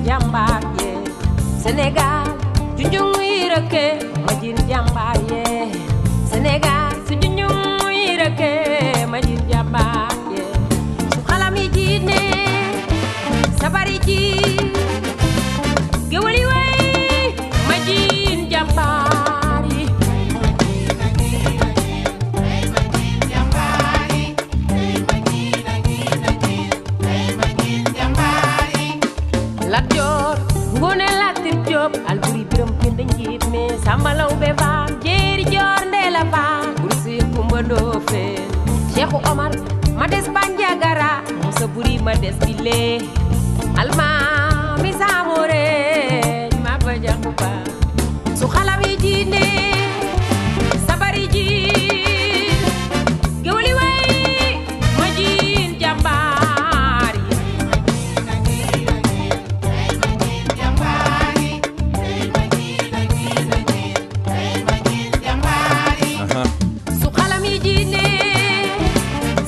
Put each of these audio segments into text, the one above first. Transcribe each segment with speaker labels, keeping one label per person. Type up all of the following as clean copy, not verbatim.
Speaker 1: jàmbaar yee Sénégal junjung muy rëkke ma jin jàmbaar yee Sénégal su junjung muy rëkke ma jin jàmbaar yee su xalam yi jiine sabari ji gewali way ma jin jàmbaar yi Lat Joor Ngoone Latir Joob Alburi Biram Penda Njiit me Samba Lawbe Faal Jeeri Joor Ndeela Faal Buri Siin Kumba Ndoofeen Cheikhu Omar ma des Banjagara Musa Buri ma des Bile Almaami Saamore ma ba jaxu ba su xalam yi jiine sabari ji gewali way ma jiin jàmbaar yi su xalam yi jiine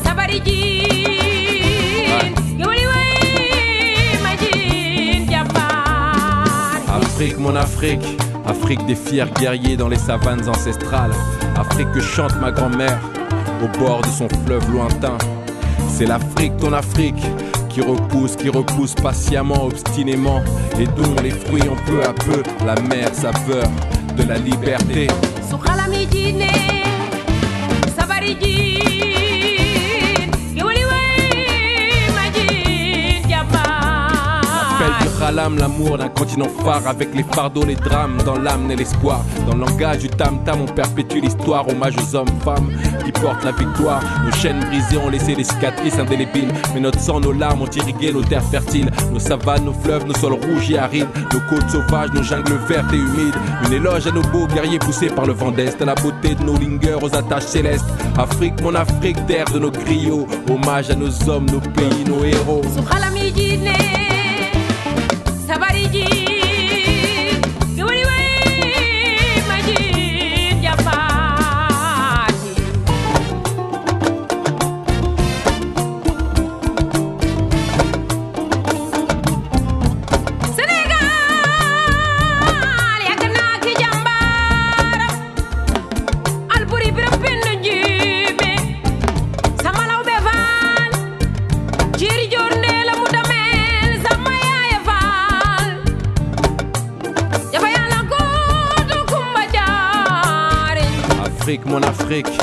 Speaker 1: sabari ji gewali way ma jiin jàmbaar yi
Speaker 2: Afrique, mon Afrique, Afrique des fiers guerriers dans les savanes ancestrales. Afrique que chante ma grand-mère au bord de son fleuve lointain. C'est l'Afrique, ton Afrique, qui repousse patiemment, obstinément, et dont les fruits ont peu à peu la mère saveur de la liberté.
Speaker 1: su xalam yi jiine sabari jiin gewali way ma jiin jàmbaar
Speaker 2: Appel du Khalam, l'amour d'un continent phare avec les fardeaux, les drames, dans l'âme et l'espoir. Dans le langage du tam-tam, on perpétue l'histoire. Hommage aux hommes, femmes qui portent la victoire. Nos chaînes brisées ont laissé des cicatrices indélébiles. Mais notre sang, nos larmes ont irrigué nos terres fertiles. Nos savanes, nos fleuves, nos sols rouges et arides. Nos côtes sauvages, nos jungles vertes et humides. Une éloge à nos beaux guerriers poussés par le vent d'Est. À la beauté de nos lingers, aux attaches célestes. Afrique, mon Afrique, terre de nos griots. Hommage à nos hommes, nos pays, nos héros.
Speaker 1: su xalam yi jiine sabari jiin gewali way ma jiin jàmbaar yi Sénégal yàgg naa ki jàmbaaram Alburi Biram Penda Njiit me Samba Lawbe Faal Jeeri Joor Ndeela mu dameel sama yaaya Faal jafa yàlla gootu Kumba Jaare
Speaker 2: Afrique, mon Afrique.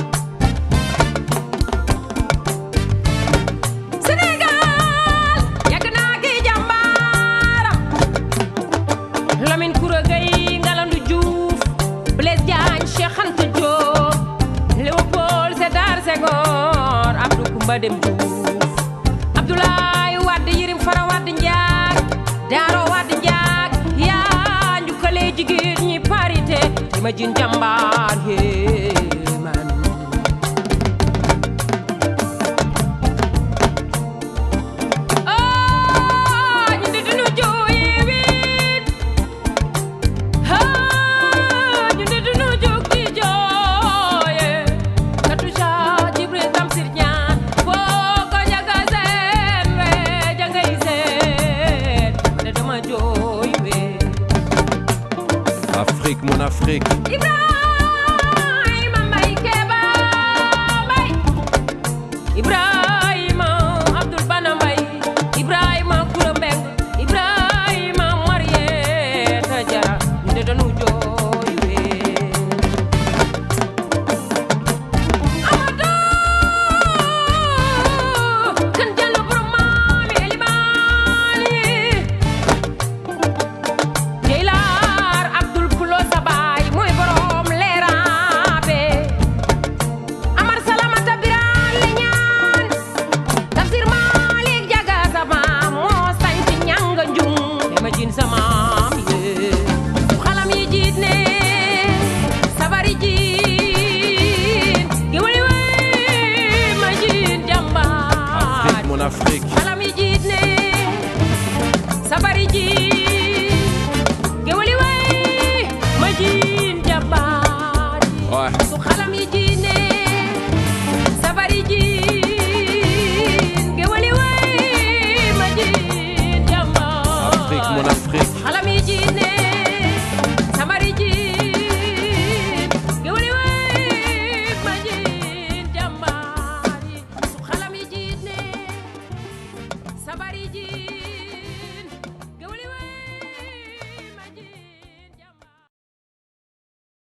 Speaker 1: Sénégal yàgg naa ki jàmbaaram Lamine Koura Gueye Ngalandou Diouf Blaise Diagne Cheikh Anta Diop Léopold Sédar Senghor Abdou Koumba Dem Diouf Abdoulaye Wade Yirim Fara Wade Ndiaye Daaro Wade Ndiaye yaa njukkale jigéen ñi parité di ma jin jàmbaar yee man ñu di dunu jooye wit ñu di dunu jóg di jooye Katusha Jibril Tamsir Ñaan boo ko njaga seen we jangay seen ne dama jooy wit
Speaker 2: Afrique, mon Afrique.
Speaker 1: Ibrahima Mbay Keba Mbay Ibrahima Abdul Bana Mbay Ibrahima Koura Mbeng Ibrahima Marieta Jara ñu de dañu jooy wee Amadou kan Jallo borom maami Elimaani Jeylaar Abdul Pulo Sabaay mooy borom leeraabe Amar Salamata Biraan le ñaan Tafsir Malik Jaga sama moo sañ ci ñanga njum ma jin sama